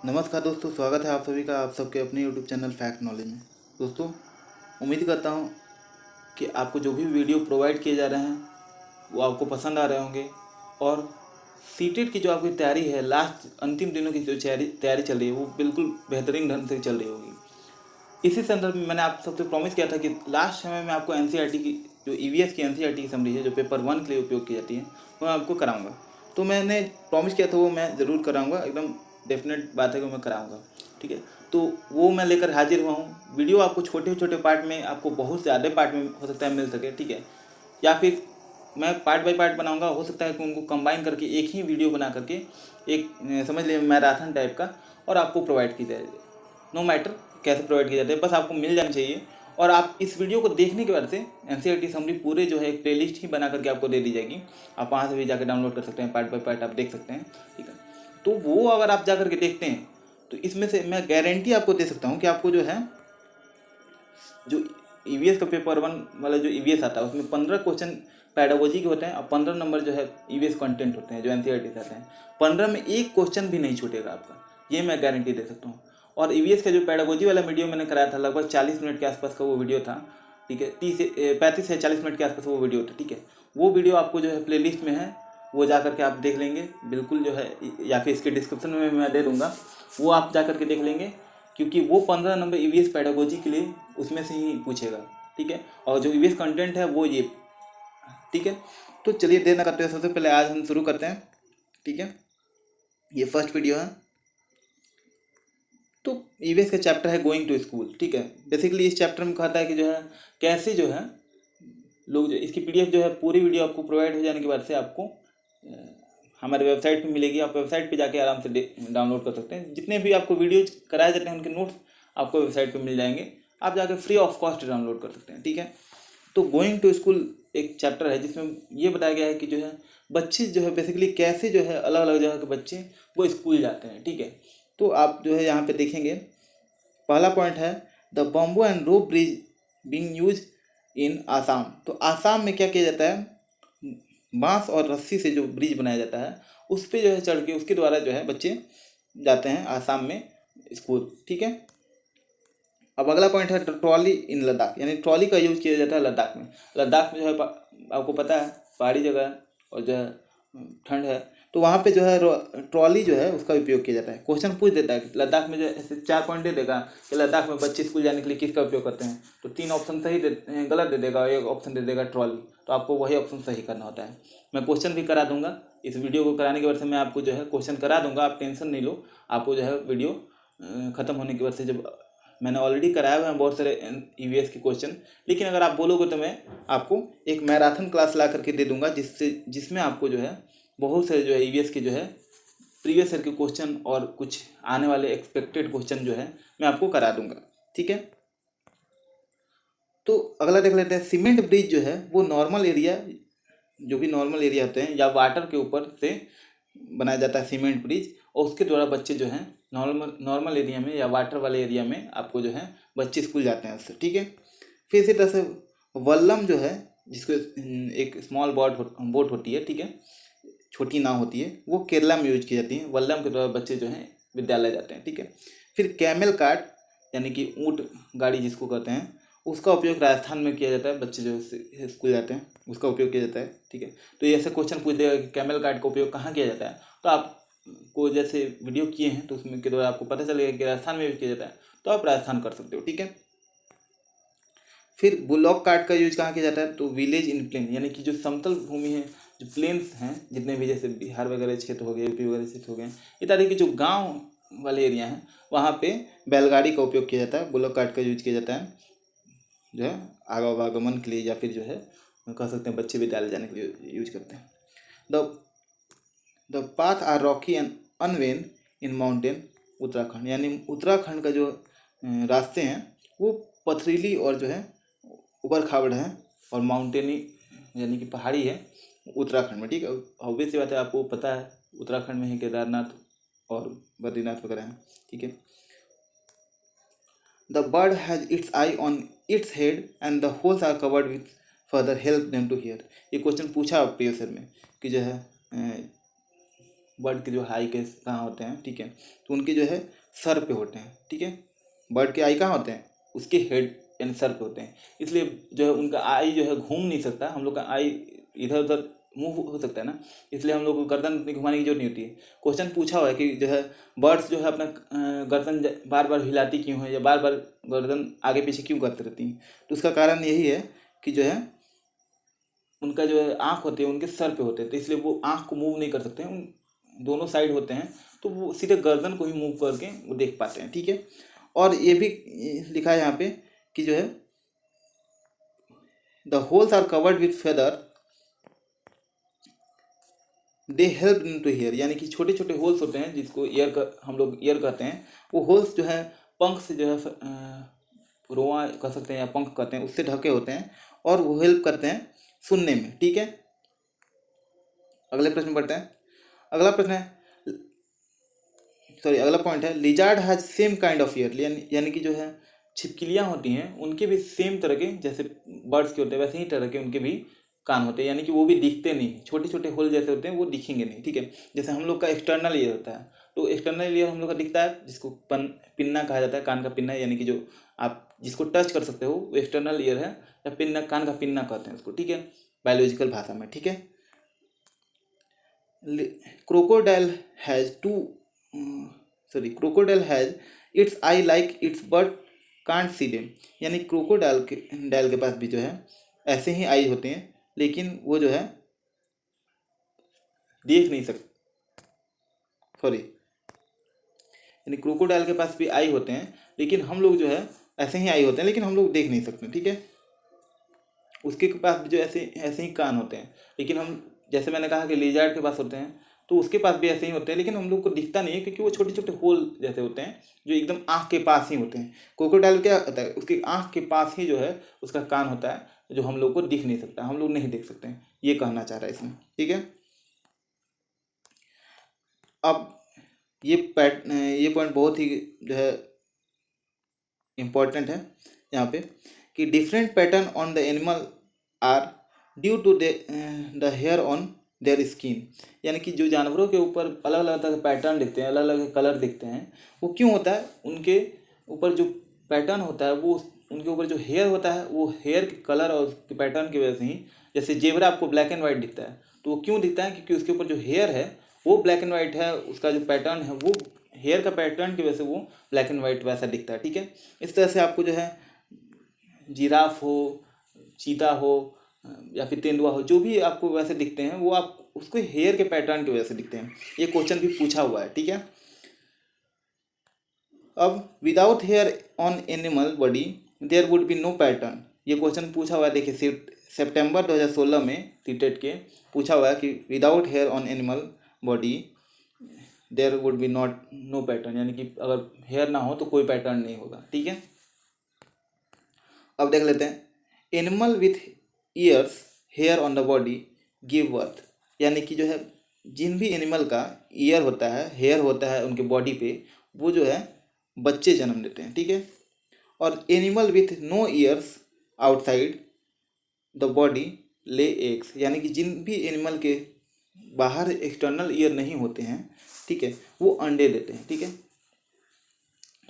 नमस्कार दोस्तों, स्वागत है आप सभी का आप सबके अपने यूट्यूब चैनल फैक्ट नॉलेज में। दोस्तों, उम्मीद करता हूँ कि आपको जो भी वीडियो प्रोवाइड किए जा रहे हैं वो आपको पसंद आ रहे होंगे और सीटेट की जो आपकी तैयारी है, लास्ट अंतिम दिनों की जो तैयारी चल रही है वो बिल्कुल बेहतरीन ढंग से चल रही होगी। इसी संदर्भ में मैंने आप सबसे प्रॉमिस किया था कि लास्ट समय में आपको एनसीईआरटी की जो ईवीएस की एनसीईआरटी की समरी है, जो पेपर 1 के लिए उपयोग की जाती है, वो मैं आपको कराऊंगा। तो मैंने प्रॉमिस किया था वो मैं ज़रूर कराऊंगा, एकदम डेफिनेट बात है कि मैं कराऊंगा। ठीक है, तो वो मैं लेकर हाजिर हुआ हूँ। वीडियो आपको छोटे छोटे पार्ट में, आपको बहुत ज़्यादा पार्ट में हो सकता है मिल सके, ठीक है, या फिर मैं पार्ट बाय पार्ट बनाऊंगा। हो सकता है कि उनको कंबाइन करके एक ही वीडियो बना करके एक समझ लीजिए मैराथन टाइप का और आपको प्रोवाइड की जाए। नो मैटर कैसे प्रोवाइड किए जाते हैं, बस आपको मिल जाना चाहिए। और आप इस वीडियो को देखने के बाद से एनसीईआरटी समरी पूरे जो है एक प्लेलिस्ट ही बना करके आपको दे दी जाएगी। आप वहाँ से भी जाकर डाउनलोड कर सकते हैं, पार्ट बाय पार्ट आप देख सकते हैं, ठीक है। तो वो अगर आप जा करके देखते हैं तो इसमें से मैं गारंटी आपको दे सकता हूँ कि आपको जो है, जो ईवीएस का पेपर 1 वाला जो ईवीएस आता है उसमें 15 क्वेश्चन पैडागोजी के होते हैं और 15 नंबर जो है ईवीएस कंटेंट होते हैं जो एनसीईआरटी से आते हैं। 15 में एक क्वेश्चन भी नहीं छूटेगा आपका, ये मैं गारंटी दे सकता हूँ। और ईवीएस का जो पैडागोजी वाला वीडियो मैंने कराया था, लगभग 40 मिनट के आसपास का वो वीडियो था, ठीक है। 35 से 40 मिनट के आसपास वो वीडियो था, ठीक है। वो वीडियो आपको जो है प्ले लिस्ट में है, वो जा करके आप देख लेंगे बिल्कुल जो है, या फिर इसके डिस्क्रिप्शन में मैं दे दूँगा, वो आप जा करके देख लेंगे। क्योंकि वो 15 नंबर ईवीएस पैडागोजी के लिए उसमें से ही पूछेगा, ठीक है। और जो ईवीएस कंटेंट है वो ये, ठीक है। तो चलिए देर ना करते हुए सबसे पहले आज हम शुरू करते हैं, ठीक है। ये फर्स्ट वीडियो है। तो ईवीएस का चैप्टर है गोइंग टू स्कूल, ठीक है। बेसिकली इस चैप्टर में कहता है कि जो है कैसे जो है लोग, जो इसकी पीडीएफ जो है पूरी वीडियो आपको प्रोवाइड हो जाने के बाद से आपको हमारे वेबसाइट पे मिलेगी। आप वेबसाइट पे जाके आराम से डाउनलोड कर सकते हैं। जितने भी आपको वीडियोज कराए जाते हैं उनके नोट्स आपको वेबसाइट पे मिल जाएंगे, आप जाके फ्री ऑफ कॉस्ट डाउनलोड कर सकते हैं, ठीक है। तो गोइंग टू स्कूल एक चैप्टर है जिसमें ये बताया गया है कि जो है बच्चे जो है बेसिकली कैसे जो है अलग अलग जगह के बच्चे वो स्कूल जाते हैं, ठीक है। तो आप जो है यहाँ पे देखेंगे, पहला पॉइंट है the bamboo and rope bridge being use in Assam. तो आसाम में क्या किया जाता है, बांस और रस्सी से जो ब्रिज बनाया जाता है उस पर जो है चढ़ के उसके द्वारा जो है बच्चे जाते हैं आसाम में स्कूल, ठीक है। अब अगला पॉइंट है ट्रॉली इन लद्दाख, यानी ट्रॉली का यूज किया जाता है लद्दाख में। लद्दाख में जो है आपको पता है पहाड़ी जगह है और जो है ठंड है, तो वहाँ पे जो है ट्रॉली जो है उसका उपयोग किया जाता है। क्वेश्चन पूछ देता है कि लद्दाख में जो ऐसे 4 पॉइंट दे देगा कि लद्दाख में बच्चे स्कूल जाने के लिए किसका उपयोग करते हैं, तो 3 ऑप्शन सही गलत दे देगा और एक ऑप्शन दे देगा ट्रॉली। तो आपको वही ऑप्शन सही करना होता है। मैं क्वेश्चन भी करा दूंगा, इस वीडियो को कराने के बाद से मैं आपको जो है क्वेश्चन करा दूंगा, आप टेंशन नहीं लो। आपको जो है वीडियो ख़त्म होने के बाद से, जब मैंने ऑलरेडी कराया हुआ है बहुत सारे ईवीएस के क्वेश्चन, लेकिन अगर आप बोलोगे तो मैं आपको एक मैराथन क्लास ला करके दे दूंगा जिसमें आपको जो है बहुत सारे जो है ईवीएस के जो है प्रीवियस ईयर के क्वेश्चन और कुछ आने वाले एक्सपेक्टेड क्वेश्चन जो है मैं आपको करा दूंगा, ठीक है। तो अगला देख लेते हैं, सीमेंट ब्रिज जो है वो नॉर्मल एरिया, जो भी नॉर्मल एरिया होते हैं या वाटर के ऊपर से बनाया जाता है सीमेंट ब्रिज, और उसके द्वारा बच्चे जो हैं नॉर्मल एरिया में या वाटर वाले एरिया में आपको जो है बच्चे स्कूल जाते हैं उससे, ठीक है। फिर इसी तरह से वल्लम जो है, जिसको एक स्मॉल बोट होती है, ठीक है, छोटी नाव होती है, वो केरला में यूज की जाती है। वल्लम के द्वारा बच्चे जो हैं विद्यालय जाते हैं, ठीक है। फिर कैमल कार्ट, यानी कि ऊँट गाड़ी जिसको कहते हैं, उसका उपयोग राजस्थान में किया जाता है। बच्चे जो स्कूल जाते हैं उसका उपयोग किया जाता है, ठीक है। तो ये ऐसे क्वेश्चन पूछ देगा कि कैमल कार्ट का उपयोग कहाँ किया जाता है, तो आपको जैसे वीडियो किए हैं तो उसमें के द्वारा आपको पता चलेगा कि राजस्थान में यूज किया जाता है, तो आप राजस्थान कर सकते हो, ठीक है। फिर बुलॉक कार्ट का यूज कहाँ किया जाता है, तो विलेज इन प्लेन, यानी कि जो समतल भूमि है, जो प्लेन्स हैं जितने भी, जैसे बिहार वगैरह क्षेत्र हो गए, यूपी वगैरह क्षेत्र हो गए, इत्यादि के जो गांव वाले एरिया हैं वहाँ पे बैलगाड़ी का उपयोग किया जाता है। बुलॉक कार्ट का यूज किया जाता है जो है आवागमन के लिए, या फिर जो है कह सकते हैं बच्चे विद्यालय जाने के लिए यूज करते हैं। The the path are rocky and uneven in mountain Uttarakhand, यानी उत्तराखंड का जो रास्ते हैं वो पथरीली और जो है ऊबड़ खाबड़ है और माउंटेनी, यानी कि पहाड़ी है उत्तराखंड में, ठीक है। ऑब्वियस सी बात है, आपको पता है उत्तराखंड में ही केदारनाथ और बद्रीनाथ वगैरह हैं, ठीक है। The bird has its eye on its head and the holes are covered with further help them to hear. ये क्वेश्चन पूछा प्रीवियस ईयर में कि जो है बर्ड के जो आई के कहाँ होते हैं, ठीक है, तो उनके जो है सर पे होते हैं, ठीक है। बर्ड के आई कहाँ होते हैं, उसके हेड यानी सर पे होते हैं, इसलिए जो है उनका आई जो है घूम नहीं सकता। हम लोग का आई इधर उधर मूव हो सकता है ना, इसलिए हम लोग को गर्दन उतनी घुमाने की जरूरत नहीं होती है। क्वेश्चन पूछा हुआ है कि जो है बर्ड्स जो है अपना गर्दन बार बार हिलाती क्यों है, या बार बार गर्दन आगे पीछे क्यों करती रहती हैं, तो उसका कारण यही है कि जो है उनका जो है आँख होते हैं उनके सर पे होते हैं, तो इसलिए वो आँख को मूव नहीं कर सकते हैं, उन दोनों साइड होते हैं, तो वो सीधे गर्दन को ही मूव करके वो देख पाते हैं, ठीक है। और ये भी लिखा है यहाँ पे कि जो है the holes are covered with feather they help in to ear, यानी कि छोटे छोटे होल्स होते हैं जिसको ईयर का हम लोग ईयर कहते हैं, वो होल्स जो है पंख से जो है रोआ कह सकते हैं या पंख कहते हैं, उससे ढके होते हैं और वो हेल्प करते हैं सुनने में, ठीक है। अगले प्रश्न बढ़ते हैं। अगला प्रश्न है अगला पॉइंट है lizard has same kind of year, यानी कि जो है छिपकलियाँ होती हैं उनके भी सेम तरह के, जैसे बर्ड्स के होते हैं वैसे ही तरह के उनके भी कान होते हैं, यानी कि वो भी दिखते नहीं, छोटे छोटे होल जैसे होते हैं वो दिखेंगे नहीं, ठीक है। जैसे हम लोग का एक्सटर्नल ईयर होता है, तो एक्सटर्नल ईयर हम लोग का दिखता है जिसको पिन्ना कहा जाता है, कान का पिन्ना, यानी कि जो आप जिसको टच कर सकते हो वो एक्सटर्नल ईयर है, या पिन्ना, कान का पिन्ना कहते हैं उसको, ठीक है, बायोलॉजिकल भाषा में, ठीक है। Crocodile has crocodile has its I like it's but can't see them, यानी क्रोकोडाइल के पास भी जो है ऐसे ही आई होते हैं, लेकिन वो जो है देख नहीं सकते, यानी क्रोकोडाइल के पास भी आई होते हैं, लेकिन हम लोग जो है ऐसे ही आई होते हैं, लेकिन हम लोग देख नहीं सकते, ठीक है। उसके पास भी जो ऐसे ही कान होते हैं, लेकिन हम, जैसे मैंने कहा कि लिजार्ड के पास होते हैं, तो उसके पास भी ऐसे ही होते हैं, लेकिन हम लोग को दिखता नहीं है क्योंकि वो छोटे छोटे होल जैसे होते हैं जो एकदम आँख के पास ही होते हैं। क्रोकोडाइल क्या होता है, उसकी आँख के पास ही जो है उसका कान होता है, जो हम लोग को दिख नहीं सकता, हम लोग नहीं देख सकते हैं, ये कहना चाह रहा है इसमें, ठीक है। अब ये पॉइंट बहुत ही जो है इम्पॉर्टेंट है यहाँ पे कि different pattern on the animal are due to the hair on their skin, यानी कि जो जानवरों के ऊपर अलग अलग तरह के पैटर्न दिखते हैं, अलग अलग कलर दिखते हैं, वो क्यों होता है, उनके ऊपर जो पैटर्न होता है, वो उनके ऊपर जो हेयर होता है, वो हेयर के कलर और उसके पैटर्न की वजह से ही, जैसे जेबरा आपको ब्लैक एंड वाइट दिखता है, तो वो क्यों दिखता है, क्योंकि उसके ऊपर जो हेयर है वो ब्लैक एंड वाइट है, उसका जो पैटर्न है वो हेयर का पैटर्न की वजह से वो ब्लैक एंड वाइट वैसा दिखता है, ठीक है। इस तरह से आपको जो है जिराफ हो, चीता हो, या फिर तेंदुआ हो, जो भी आपको वैसे दिखते हैं वो आप उसको हेयर के पैटर्न की वजह से दिखते हैं, ये क्वेश्चन भी पूछा हुआ है, ठीक है। अब without hair on animal body there would be no pattern, ये क्वेश्चन पूछा हुआ है, देखिए सितंबर 2016 में सीटेट के पूछा हुआ है कि without hair on animal body there would be no pattern, यानी कि अगर हेयर ना हो तो कोई पैटर्न नहीं होगा, ठीक है। अब देख लेते हैं animal with ears hair on the body give birth, यानी कि जो है जिन भी एनिमल का ईयर होता है, हेयर होता है उनके बॉडी पे, वो जो है बच्चे जन्म देते हैं, ठीक है। और animal with no ears outside the body lay eggs, यानी कि जिन भी एनिमल के बाहर एक्सटर्नल ईयर नहीं होते हैं, ठीक है, वो अंडे देते हैं, ठीक है।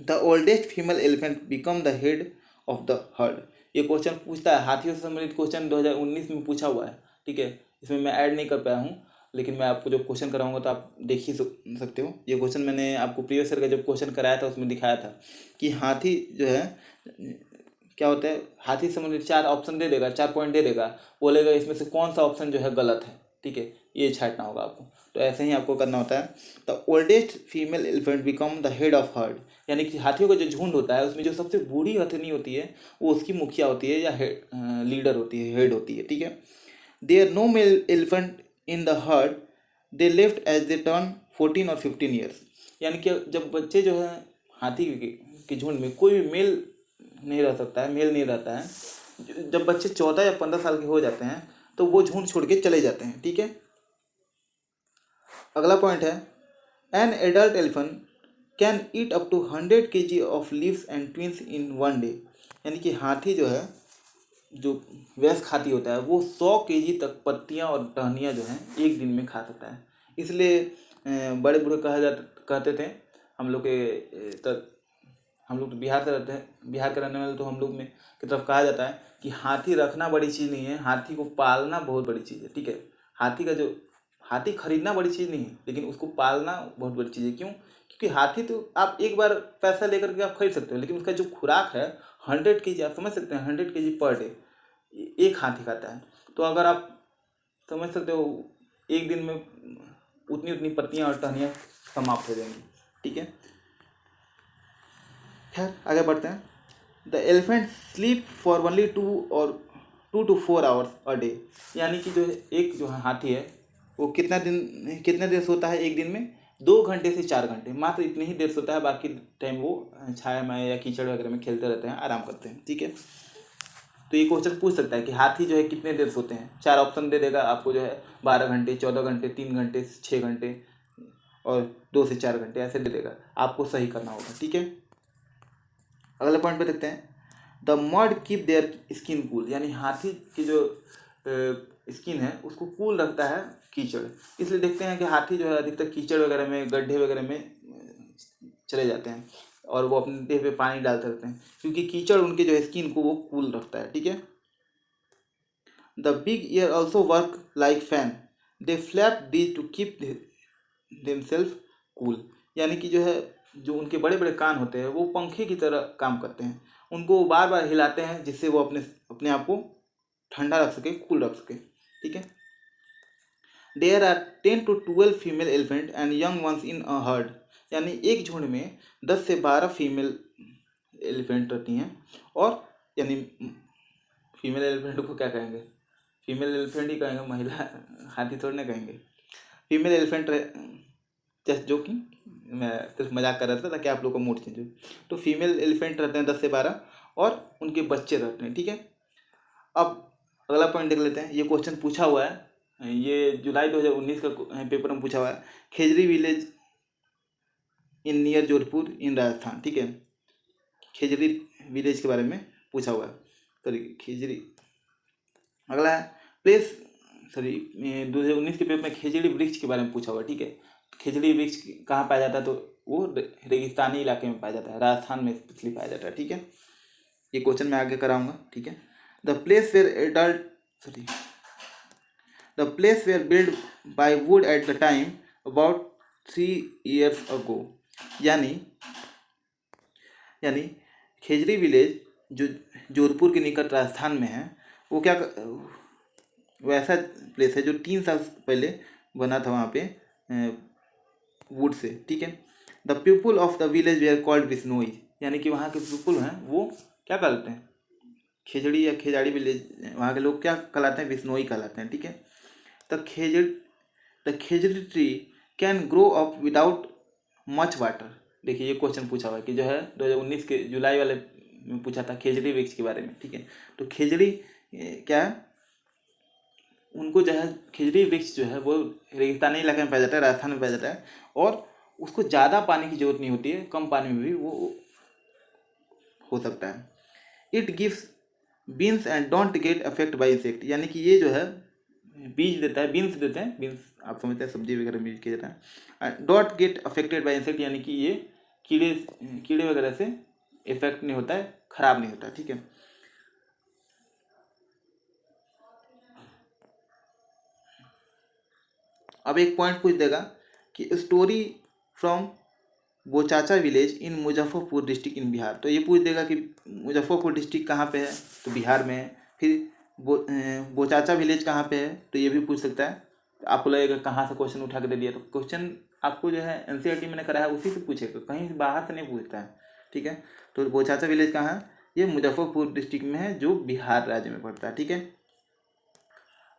The oldest female elephant become the head of the heard, ये क्वेश्चन पूछता है, हाथियों से संबंधित क्वेश्चन 2019 में पूछा हुआ है, ठीक है। इसमें मैं ऐड नहीं कर पाया हूँ, लेकिन मैं आपको जो क्वेश्चन कराऊंगा तो आप देख ही सकते हो। ये क्वेश्चन मैंने आपको प्रीवियस ईयर का जब क्वेश्चन कराया था उसमें दिखाया था कि हाथी जो है क्या होता है, हाथी से संबंधित 4 ऑप्शन दे देगा, 4 पॉइंट दे देगा, बोलेगा इसमें से कौन सा ऑप्शन जो है गलत है, ठीक है, ये छांटना होगा आपको, तो ऐसे ही आपको करना होता है। The oldest female elephant become the head of heard, यानी कि हाथियों का जो झुंड होता है उसमें जो सबसे बूढ़ी हथनी होती है वो उसकी मुखिया होती है, या लीडर होती है, हेड होती है, ठीक है। There no male elephant in the herd they left as they turn 14 और 15 ईयर्स, यानी कि जब बच्चे जो है हाथी के झुंड में कोई भी मेल नहीं रह सकता है, मेल नहीं रहता है, जब बच्चे 14 या 15 साल के हो जाते हैं तो वो झुंड छोड़ के चले जाते हैं, ठीक है। अगला पॉइंट है an adult elephant can eat up to 100 kg of leaves and twins in 1 day, यानी कि हाथी जो है, जो वयस्क हाथी होता है वो 100 kg तक पत्तियां और टहनियाँ जो हैं एक दिन में खा सकता है। इसलिए बड़े बूढ़े कहते थे हम लोग के हम लोग तो बिहार से रहते हैं, बिहार के रहने वाले, तो हम लोग में की तरफ कहा जाता है कि हाथी रखना बड़ी चीज़ नहीं है, हाथी को पालना बहुत बड़ी चीज़ है। ठीक है, हाथी खरीदना बड़ी चीज़ नहीं है, लेकिन उसको पालना बहुत बड़ी चीज़ है। क्यों? क्योंकि हाथी तो आप एक बार पैसा लेकर के आप खरीद सकते हो, लेकिन उसका जो खुराक है 100 kg, आप समझ सकते हैं 100 kg पर डे एक हाथी खाता है। तो अगर आप समझ सकते हो एक दिन में उतनी उतनी पत्तियाँ और टहनियाँ समाप्त हो जाएंगी। ठीक है, खैर आगे बढ़ते हैं। The elephant sleep for only 2 to 4 hours a day, यानी कि जो एक जो हाथी है वो कितना देर सोता है एक दिन में? 2 घंटे से 4 घंटे, मात्र इतनी ही देर सोता है। बाकी टाइम वो छाया में या कीचड़ वगैरह में खेलते रहते हैं, आराम करते हैं। ठीक है, तो ये क्वेश्चन पूछ सकता है कि हाथी जो है कितने देर सोते हैं। 4 ऑप्शन दे देगा आपको, जो है 12 घंटे, 14 घंटे, 3 घंटे, 6 घंटे और 2 से 4 घंटे ऐसे दे देगा, आपको सही करना होगा। ठीक है, अगले पॉइंट पे देखते हैं। The mud keep their skin cool, यानी हाथी की जो स्किन है उसको कूल रखता है कीचड़। इसलिए देखते हैं कि हाथी जो है अधिकतर कीचड़ वगैरह में, गड्ढे वगैरह में चले जाते हैं और वो अपने देह पे पानी डालते रहते हैं, क्योंकि कीचड़ उनके जो स्किन को वो कूल रखता है। ठीक है, the big ear also work like fan, they flap these to keep themself cool, यानी कि जो है जो उनके बड़े बड़े कान होते हैं वो पंखे की तरह काम करते हैं, उनको बार बार हिलाते हैं जिससे वो अपने आप को ठंडा रख सके, कूल रख सके। ठीक है, there are 10 to 12 female elephant and young ones in a herd, यानी एक झुंड में 10 से 12 फीमेल एलिफेंट रहती हैं। और यानी फीमेल एलिफेंट को क्या कहेंगे? फीमेल एलिफेंट ही कहेंगे, महिला हाथी थोड़ी ना कहेंगे। फीमेल एलिफेंट जस्ट जोकिंग, मैं सिर्फ मजाक कर रहा था ताकि आप लोग का मूड चेंज हो। तो फीमेल एलिफेंट रहते हैं 10 से 12 और उनके बच्चे रहते हैं। ठीक है, अब अगला पॉइंट देख लेते हैं। ये क्वेश्चन पूछा हुआ है, ये जुलाई 2019 का पेपर में पूछा हुआ है। खेजरी विलेज इन नियर जोधपुर इन राजस्थान। ठीक है, खेजरी विलेज के बारे में पूछा हुआ है, सॉरी खेजरी। अगला है प्लेस, सॉरी 2019 के पेपर में खेजड़ी वृक्ष के बारे में पूछा हुआ है। ठीक है, खेजड़ी वृक्ष कहाँ पाया जाता है? तो वो रेगिस्तानी इलाके में पाया जाता है, राजस्थान में स्पेशली पाया जाता है। ठीक है, ये क्वेश्चन मैं आगे कराऊंगा। ठीक है, the place where build by wood at the time about 3 years ago, यानी खेजड़ी विलेज जो जोधपुर के निकट राजस्थान में है, वो वो ऐसा प्लेस है जो 3 साल पहले बना था वहाँ पे वुड से। ठीक है, the people of the village where called Bishnoi, यानी कि वहाँ के पीपुल हैं वो क्या कहलाते हैं? खेजड़ी या खेजाड़ी विलेज, वहाँ के लोग क्या कहलाते हैं? बिश्नोई कहलाते हैं। ठीक है, the Khejri tree can grow up without much water. देखिए ये क्वेश्चन पूछा हुआ है कि जो है 2019 के जुलाई वाले में पूछा था खेजड़ी वृक्ष के बारे में। ठीक है, तो खेजड़ी क्या है? उनको जो है खेजड़ी वृक्ष जो है वो रेगिस्तानी इलाके में पाया जाता है, राजस्थान में पाया जाता है, और उसको ज़्यादा पानी की जरूरत नहीं होती है, कम पानी में भी वो हो सकता है। It gives beans and don't get affect by insect, यानी कि ये जो है बीज देता है, बीन्स देते हैं, बीन्स आप समझते हैं सब्जी वगैरह में यूज किया जाता है। Don't get affected by insect, यानी कि ये कीड़े वगैरह से इफेक्ट नहीं होता है, खराब नहीं होता। ठीक है, अब एक पॉइंट पूछ देगा कि story from Bochacha village in Muzaffarpur district in Bihar, तो ये पूछ देगा कि मुजफ्फरपुर डिस्ट्रिक्ट कहाँ पे है? तो बिहार में है। फिर बोचाचा विलेज कहाँ पे है? तो ये भी पूछ सकता है। तो आपको लगेगा कहाँ से क्वेश्चन उठा के दे दिया, तो क्वेश्चन आपको जो है एनसीईआरटी मैंने कराया उसी से पूछेगा, कहीं बाहर से नहीं पूछता है। ठीक है, तो बोचाचा विलेज कहाँ है? ये मुजफ्फरपुर डिस्ट्रिक्ट में है, जो बिहार राज्य में पड़ता है। ठीक है,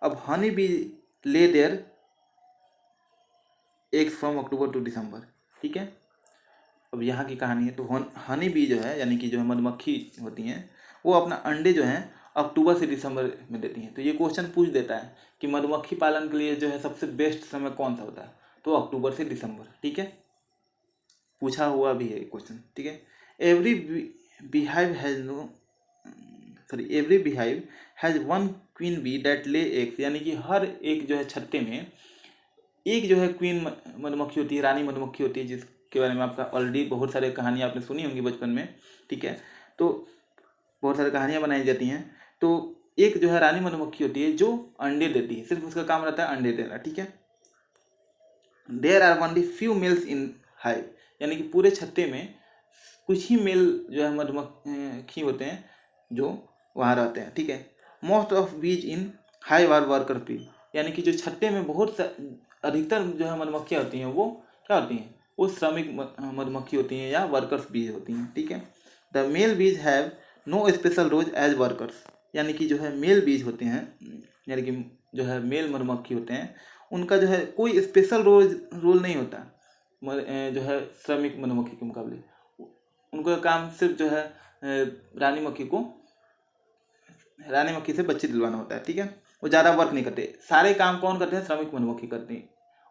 अब honey bee lay their eggs from October to December. ठीक है, अब यहाँ की कहानी है। तो हनी बी जो है, यानी कि जो है मधुमक्खी होती हैं, वो अपना अंडे जो हैं अक्टूबर से दिसंबर में देती हैं। तो ये क्वेश्चन पूछ देता है कि मधुमक्खी पालन के लिए जो है सबसे बेस्ट समय कौन सा होता है? तो अक्टूबर से दिसंबर। ठीक है, पूछा हुआ भी है क्वेश्चन। ठीक है, every beehive has 1 queen bee that lay eggs, यानी कि हर एक जो है छत्ते में एक जो है क्वीन मधुमक्खी होती है, रानी मधुमक्खी होती है, जिसके बारे में आपका ऑलरेडी बहुत सारे कहानियाँ आपने सुनी होंगी बचपन में, ठीक है। तो बहुत सारी कहानियाँ बनाई जाती हैं। तो एक जो है रानी मधुमक्खी होती है जो अंडे देती है, सिर्फ उसका काम रहता है अंडे देना, ठीक है। There are only few males in hive, यानी कि पूरे छत्ते में कुछ ही मेल जो है मधुमक्खी होते हैं जो वहाँ रहते हैं, ठीक है। मोस्ट ऑफ बीज इन हाइव आर वर्कर बी, यानी कि जो छत्ते में बहुत अधिकतर जो है मधुमक्खियाँ होती हैं वो क्या होती हैं, वो श्रमिक मधुमक्खी होती हैं या वर्कर्स बीज होती हैं, ठीक है। The male bees have no special roles as workers, यानी कि जो है मेल बीज होते हैं, यानी कि जो है मेल मधुमक्खी होते हैं, उनका जो है कोई स्पेशल रोल नहीं होता जो है श्रमिक मधुमक्खी के मुकाबले। उनका काम सिर्फ जो है रानी मक्खी से बच्चे दिलवाना होता है, ठीक है। वो ज़्यादा वर्क नहीं करते, सारे काम कौन करते हैं, श्रमिक मधुमक्खी करती है।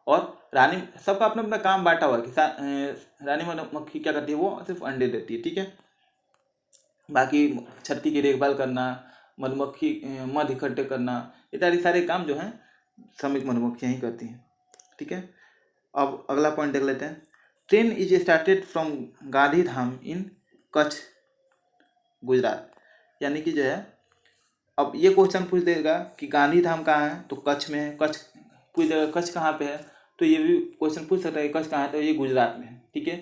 और रानी सबका अपना अपना काम बांटा हुआ है कि रानी मधुमक्खी क्या करती है, वो सिर्फ अंडे देती है, ठीक है। बाकी छत्ती की देखभाल करना, मधुमक्खी मध इकट्ठे करना, इत्यादि सारे काम जो हैं श्रमिक मधुमक्खियाँ ही करती हैं, ठीक है। अब अगला पॉइंट देख लेते हैं। Train is started from Gandhidham in Kutch Gujarat, यानी कि जो है अब ये क्वेश्चन पूछ देगा कि गांधीधाम कहाँ है, तो कच्छ में है। कच्छ पूछ देगा कच्छ कहाँ पे है, तो ये भी क्वेश्चन पूछ सकता है कच्छ कहाँ है, तो ये गुजरात में है, ठीक है।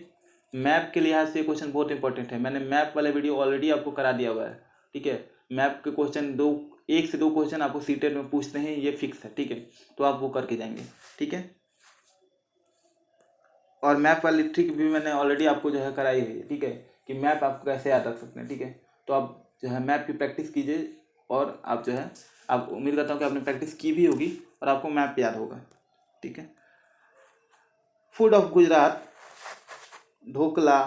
मैप के लिहाज से क्वेश्चन बहुत इंपॉर्टेंट है, मैंने मैप वाला वीडियो ऑलरेडी आपको करा दिया हुआ है, ठीक है। मैप के क्वेश्चन एक से दो क्वेश्चन आपको सीटेट में पूछते हैं, ये फिक्स है, ठीक है। तो आप वो करके जाएंगे, ठीक है। और मैप वाली ट्रिक भी मैंने ऑलरेडी आपको जो है कराई हुई है, ठीक है, कि मैप आप कैसे याद रख सकते हैं, ठीक है। तो आप जो है मैप की प्रैक्टिस कीजिए, और आप जो है आप उम्मीद करता हूँ कि आपने प्रैक्टिस की भी होगी और आपको मैप याद होगा, ठीक है। Food of Gujarat, dhokla,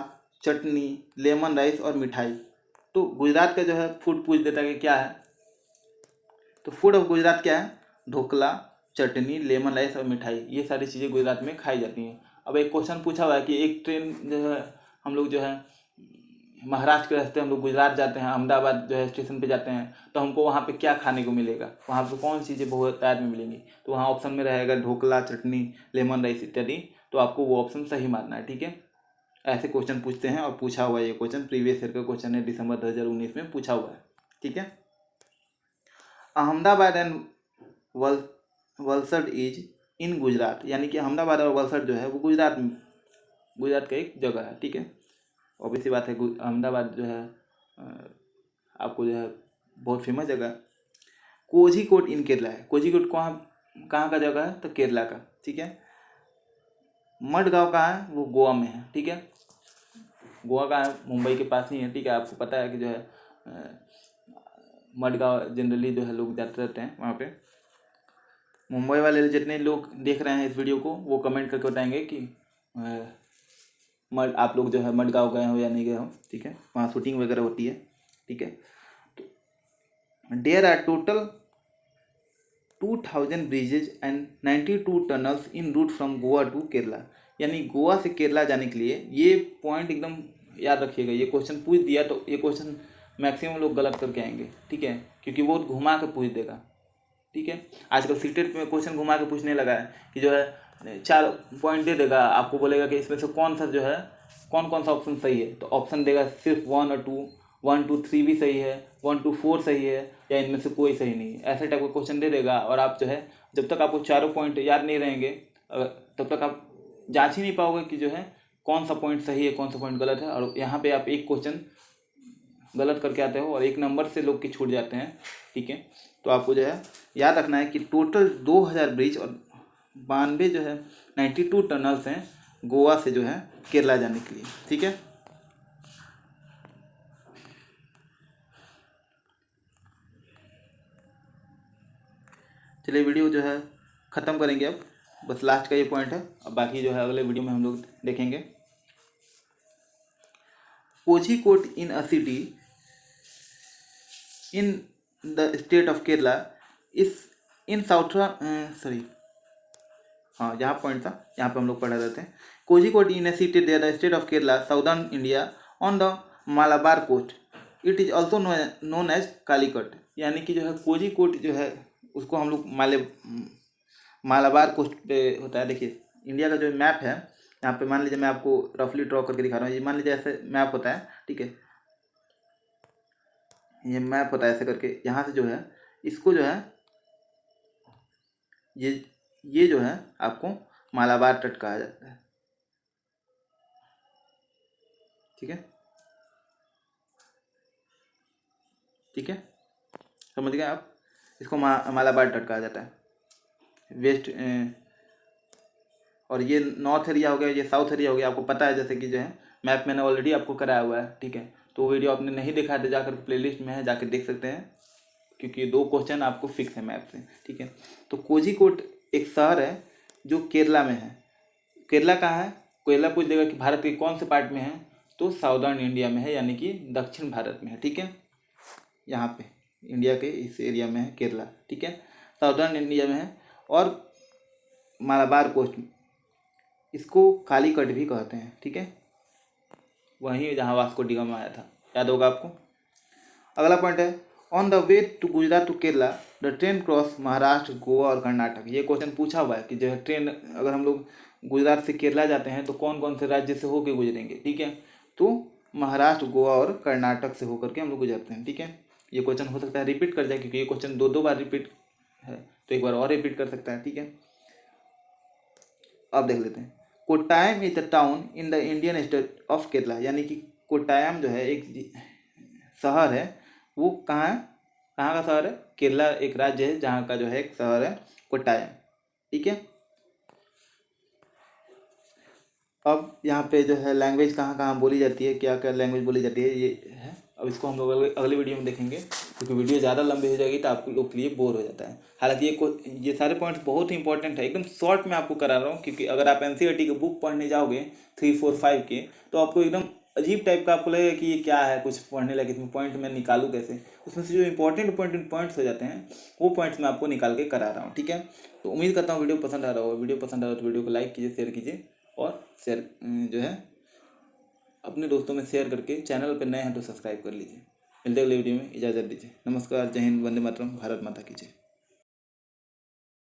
chutney, lemon rice और मिठाई। तो गुजरात का जो है फूड पूछ देता है कि क्या है, तो फूड ऑफ गुजरात क्या है, ढोकला, चटनी, लेमन राइस और मिठाई, ये सारी चीज़ें गुजरात में खाई जाती हैं। अब एक क्वेश्चन पूछा हुआ है कि एक ट्रेन जो है हम लोग जो है महाराष्ट्र के रास्ते हम लोग गुजरात जाते हैं, अहमदाबाद जो है स्टेशन पे जाते हैं, तो हमको वहाँ पे क्या खाने को मिलेगा, वहाँ पे कौन सी चीज़ें बहुत तादाद में मिलेंगी, तो वहाँ ऑप्शन में रहेगा ढोकला, चटनी, लेमन राइस इत्यादि। तो आपको वो ऑप्शन सही मारना है, ठीक है। ऐसे क्वेश्चन पूछते हैं, और पूछा हुआ है ये क्वेश्चन, प्रीवियस ईयर का क्वेश्चन है, दिसंबर 2019 में पूछा हुआ है, ठीक है। Ahmedabad and Valsad is in Gujarat, यानी कि अहमदाबाद और वलसड जो है वो गुजरात का एक जगह है, ठीक है। ऑब्वियसली बात है, अहमदाबाद जो है आपको जो है बहुत फेमस जगह। कोझीकोड इन केरला है, कोझीकोड कहाँ का जगह है, तो केरला का, ठीक है। मडगांव कहाँ है, वो गोवा में है, ठीक है। गोवा का है, मुंबई के पास ही है, ठीक है। आपको पता है कि जो है मडगांव जनरली जो है लोग जाते रहते हैं वहाँ पे। मुंबई वाले जितने लोग देख रहे हैं इस वीडियो को, वो कमेंट करके बताएंगे कि आप लोग जो है मडगांव गए हो या नहीं गए हो, ठीक है। वहाँ शूटिंग वगैरह होती है, ठीक है। तो there are total 2000 bridges and 92 tunnels in route from Goa to Kerala, यानी गोवा से केरला जाने के लिए, ये पॉइंट एकदम याद रखिएगा। ये क्वेश्चन पूछ दिया तो ये क्वेश्चन मैक्सिमम लोग गलत करके आएंगे, ठीक है, क्योंकि वो घुमा के पूछ देगा, ठीक है। आजकल सीटेट में क्वेश्चन घुमा के पूछने लगा है कि जो है 4 पॉइंट दे देगा, आपको बोलेगा कि इसमें से कौन सा जो है कौन कौन सा ऑप्शन सही है, तो ऑप्शन देगा सिर्फ 1 और 2, 1 2 3 भी सही है, 1 2 4 सही है, या इनमें से कोई सही नहीं है, ऐसे टाइप का क्वेश्चन दे देगा। और आप जो है जब तक आपको चारों पॉइंट याद नहीं रहेंगे तब तक आप जांच ही नहीं पाओगे कि जो है कौन सा पॉइंट सही है, कौन सा पॉइंट गलत है। और यहाँ पे आप एक क्वेश्चन गलत करके आते हो और एक नंबर से लोग के छूट जाते हैं, ठीक है। तो आपको जो है याद रखना है कि टोटल 2000 ब्रिज और 92 जो है 92 टनल्स हैं गोवा से जो है केरला जाने के लिए, ठीक है। चलिए वीडियो जो है ख़त्म करेंगे, अब बस लास्ट का ये पॉइंट है, अब बाकी जो है अगले वीडियो में हम लोग देखेंगे। Kozhikode in a city in the state of Kerala is in हाँ यहाँ पॉइंट था, यहाँ पे हम लोग पढ़ा रहते हैं। Kozhikode in a city there the state of Kerala southern India on the Malabar coast, it is also known as Calicut, यानी कि जो है कोझीकोड जो है उसको हम लोग मालाबार कोस्ट पे होता है। देखिए इंडिया का जो मैप है, यहाँ पे मान लीजिए मैं आपको रफली ड्रॉ करके दिखा रहा हूँ। ये मान लीजिए ऐसे मैप होता है, ठीक है, ये मैप होता है ऐसे करके। यहाँ से जो है इसको जो है ये जो है आपको मालाबार तट कहा जाता है, ठीक है, ठीक है, समझ गए आप। इसको मालाबार तट कहा जाता है। वेस्ट और ये नॉर्थ एरिया हो गया, ये साउथ एरिया हो गया। आपको पता है जैसे कि जो है मैप मैंने ऑलरेडी आपको कराया हुआ है, ठीक है। तो वो वीडियो आपने नहीं देखा है तो जाकर प्लेलिस्ट में है, जाकर देख सकते हैं, क्योंकि 2 क्वेश्चन आपको फिक्स है मैप से, ठीक है। तो कोझिकोड एक शहर है जो केरला में है। केरला कहाँ है? केरला पूछ देगा कि भारत के कौन से पार्ट में है, तो साउदर्न इंडिया में है, यानी कि दक्षिण भारत में है, ठीक है। यहाँ पे इंडिया के इस एरिया में है केरला, ठीक है, साउदर्न इंडिया में है। और मालाबार कोस्ट, इसको कालीकट भी कहते हैं, ठीक है, वहीं जहाँ वास्को डी गामा आया था, याद होगा आपको। अगला पॉइंट है, on the way to Gujarat to Kerala the train cross Maharashtra, Goa और कर्नाटक। ये क्वेश्चन पूछा हुआ है कि जो है ट्रेन अगर हम लोग गुजरात से केरला जाते हैं तो कौन कौन से राज्य से होकर गुजरेंगे, ठीक है। तो महाराष्ट्र, गोवा और कर्नाटक से होकर के हम लोग गुजरते हैं, ठीक है। ये क्वेश्चन हो सकता है रिपीट कर जाए, क्योंकि ये क्वेश्चन 2 बार रिपीट है, तो एक बार और रिपीट कर सकता है, ठीक है। अब देख लेते हैं, Kottayam is the town in the Indian state of Kerala, यानी कि कोट्टायम जो है एक शहर है, वो कहाँ है, कहाँ का शहर है? केरला एक राज्य है जहाँ का जो है एक शहर है कोट्टायम, ठीक है। अब यहाँ पे जो है लैंग्वेज कहाँ कहाँ बोली जाती है, क्या क्या लैंग्वेज बोली जाती है, ये है। अब इसको हम लोग अगले वीडियो में देखेंगे, क्योंकि वीडियो ज़्यादा लंबी हो जाएगी तो आप लोग के लिए बोर हो जाता है। हालांकि ये सारे पॉइंट्स बहुत ही इंपॉर्टेंट है, एकदम शॉर्ट में आपको करा रहा हूँ, क्योंकि अगर आप एनसीईआरटी की बुक पढ़ने जाओगे 3, 4, 5 के, तो आपको एकदम अजीब टाइप का आपको लगेगा कि ये क्या है, कुछ पढ़ने लगे इसमें पॉइंट मैं निकालूँ कैसे। उसमें से जो इंपॉर्टेंट पॉइंट्स हो जाते हैं वो पॉइंट्स मैं आपको निकाल के करा रहा हूँ, ठीक है। तो उम्मीद करता हूँ वीडियो पसंद आ रहा होगा। वीडियो पसंद आ रहा हो तो वीडियो को लाइक कीजिए, शेयर कीजिए, और शेयर जो है अपने दोस्तों में शेयर करके, चैनल पर नए हैं तो सब्सक्राइब कर लीजिए। मिलते अगले वीडियो में, इजाज़त दीजिए। नमस्कार, जय हिंद, वंदे मातरम, भारत माता की जय।